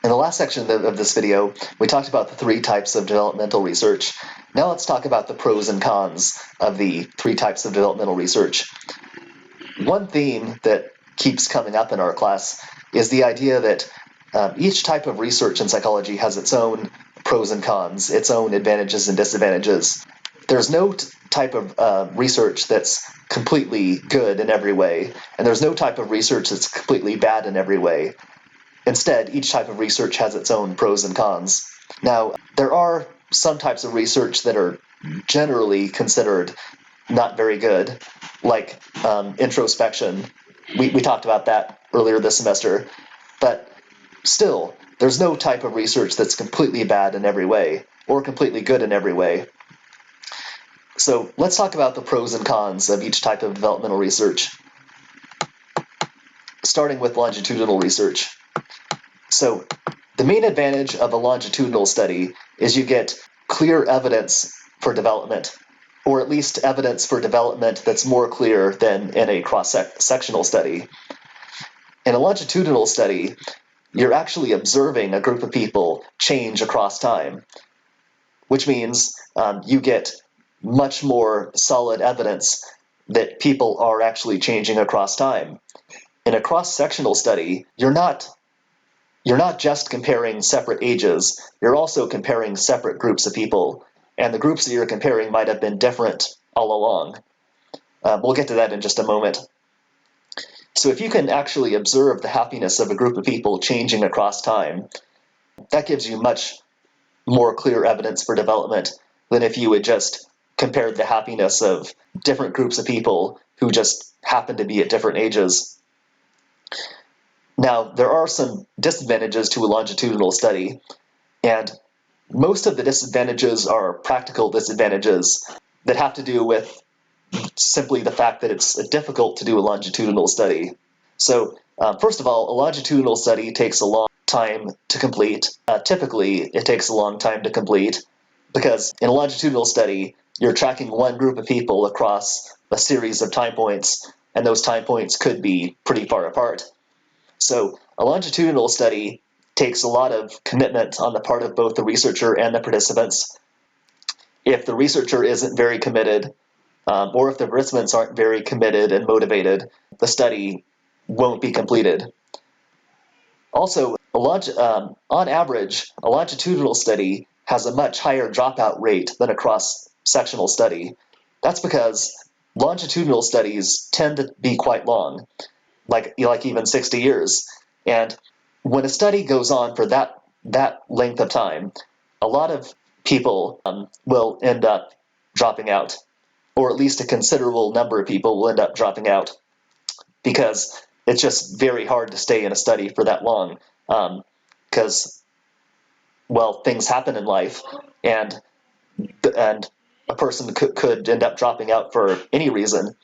In the last section of this video, we talked about the three types of developmental research. Now let's talk about the pros and cons of the three types of developmental research. One theme that keeps coming up in our class is the idea that each type of research in psychology has its own pros and cons, its own advantages and disadvantages. There's no type of research that's completely good in every way, and there's no type of research that's completely bad in every way. Instead, each type of research has its own pros and cons. Now, there are some types of research that are generally considered not very good, like introspection. We talked about that earlier this semester, but still, there's no type of research that's completely bad in every way, or completely good in every way. So let's talk about the pros and cons of each type of developmental research, starting with longitudinal research. So the main advantage of a longitudinal study is you get clear evidence for development, or at least evidence for development that's more clear than in a cross-sectional study. In a longitudinal study, you're actually observing a group of people change across time, which means you get much more solid evidence that people are actually changing across time. In a cross-sectional study, you're not just comparing separate ages, you're also comparing separate groups of people, and the groups that you're comparing might have been different all along. We'll get to that in just a moment. So if you can actually observe the happiness of a group of people changing across time, that gives you much more clear evidence for development than if you would just compare the happiness of different groups of people who just happen to be at different ages. Now, there are some disadvantages to a longitudinal study, and most of the disadvantages are practical disadvantages that have to do with simply the fact that it's difficult to do a longitudinal study. So, first of all, a longitudinal study takes a long time to complete. Typically, it takes a long time to complete because in a longitudinal study, you're tracking one group of people across a series of time points, and those time points could be pretty far apart. So a longitudinal study takes a lot of commitment on the part of both the researcher and the participants. If the researcher isn't very committed, or if the participants aren't very committed and motivated, the study won't be completed. Also, on average, a longitudinal study has a much higher dropout rate than a cross-sectional study. That's because longitudinal studies tend to be quite long, like even 60 years. And when a study goes on for that length of time, a lot of people will end up dropping out, or at least a considerable number of people will end up dropping out, because it's just very hard to stay in a study for that long, because, well, things happen in life, and a person could end up dropping out for any reason.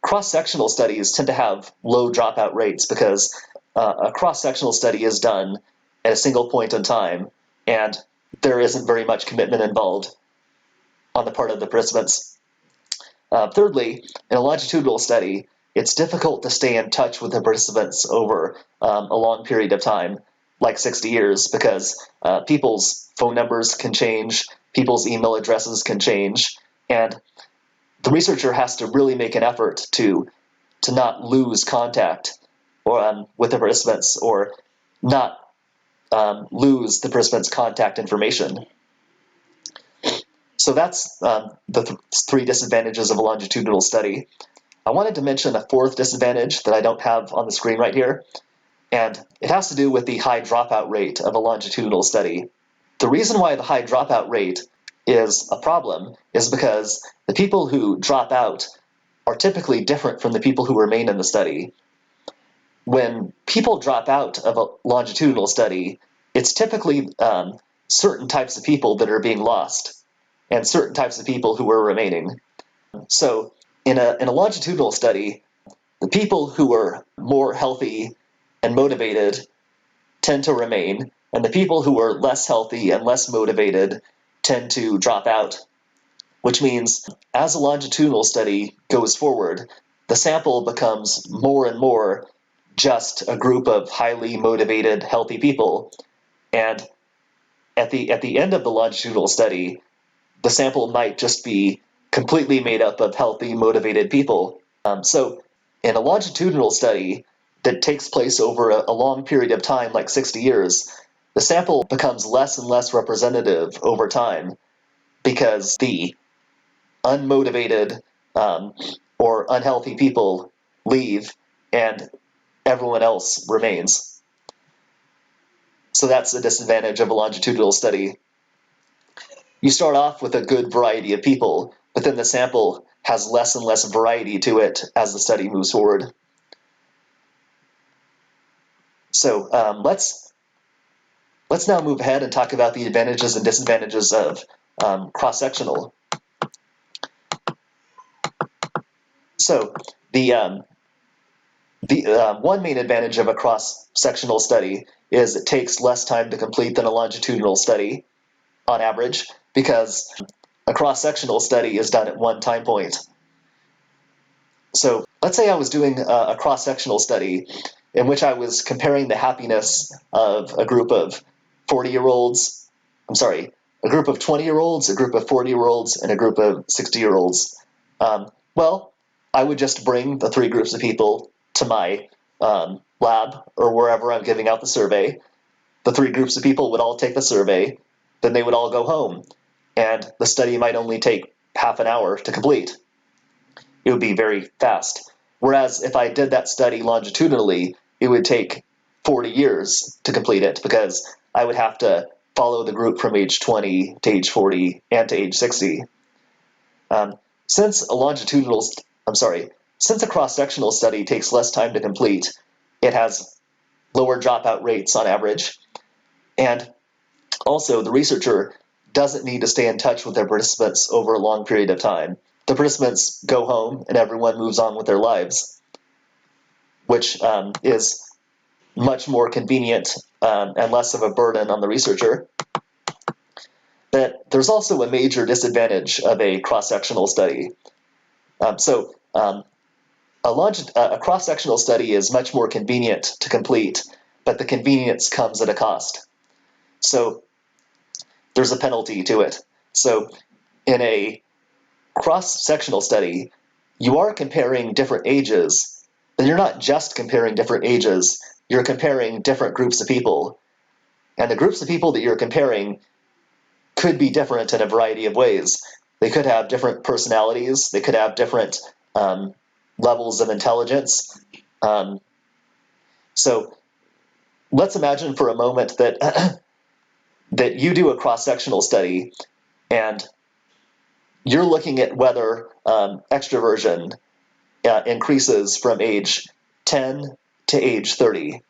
Cross-sectional studies tend to have low dropout rates because a cross-sectional study is done at a single point in time, and there isn't very much commitment involved on the part of the participants. Thirdly, in a longitudinal study, it's difficult to stay in touch with the participants over a long period of time, like 60 years, because people's phone numbers can change, people's email addresses can change, and the researcher has to really make an effort to not lose contact with the participants, or not lose the participants' contact information. So that's the three disadvantages of a longitudinal study. I wanted to mention a fourth disadvantage that I don't have on the screen right here, and it has to do with the high dropout rate of a longitudinal study. The reason why the high dropout rate is a problem is because the people who drop out are typically different from the people who remain in the study. When people drop out of a longitudinal study, it's typically certain types of people that are being lost, and certain types of people who are remaining. So in a longitudinal study, the people who are more healthy and motivated tend to remain, and the people who are less healthy and less motivated tend to drop out, which means as a longitudinal study goes forward, the sample becomes more and more just a group of highly motivated, healthy people. And at the end of the longitudinal study, the sample might just be completely made up of healthy, motivated people. So in a longitudinal study that takes place over a long period of time, like 60 years, the sample becomes less and less representative over time because the unmotivated or unhealthy people leave and everyone else remains. So that's the disadvantage of a longitudinal study. You start off with a good variety of people, but then the sample has less and less variety to it as the study moves forward. So let's now move ahead and talk about the advantages and disadvantages of cross-sectional. So the one main advantage of a cross-sectional study is it takes less time to complete than a longitudinal study on average, because a cross-sectional study is done at one time point. So let's say I was doing a cross-sectional study in which I was comparing the happiness of a group of 40-year-olds, a group of 20-year-olds, a group of 40-year-olds, and a group of 60-year-olds. Well, I would just bring the three groups of people to my lab or wherever I'm giving out the survey. The three groups of people would all take the survey, then they would all go home, and the study might only take half an hour to complete. It would be very fast. Whereas if I did that study longitudinally, it would take 40 years to complete it, because I would have to follow the group from age 20 to age 40 and to age 60. Since a cross-sectional study takes less time to complete, it has lower dropout rates on average. And also, the researcher doesn't need to stay in touch with their participants over a long period of time. The participants go home and everyone moves on with their lives, which is much more convenient and less of a burden on the researcher. But there's also a major disadvantage of a cross-sectional study. A cross-sectional study is much more convenient to complete, but the convenience comes at a cost. So there's a penalty to it. So in a cross-sectional study, you are comparing different ages, but you're not just comparing different ages, you're comparing different groups of people. And the groups of people that you're comparing could be different in a variety of ways. They could have different personalities, they could have different levels of intelligence. So let's imagine for a moment that that you do a cross-sectional study and you're looking at whether extroversion increases from age 10 to age 30.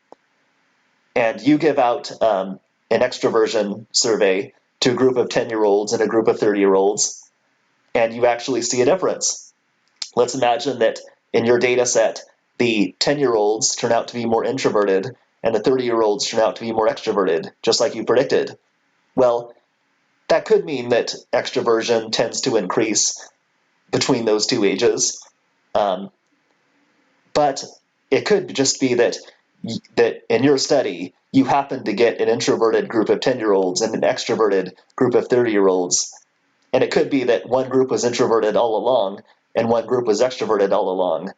And you give out an extroversion survey to a group of 10-year-olds and a group of 30-year-olds, and you actually see a difference. Let's imagine that in your data set, the 10-year-olds turn out to be more introverted and the 30-year-olds turn out to be more extroverted, just like you predicted. Well, that could mean that extroversion tends to increase between those two ages. But it could just be that in your study, you happen to get an introverted group of 10-year-olds and an extroverted group of 30-year-olds. And it could be that one group was introverted all along and one group was extroverted all along.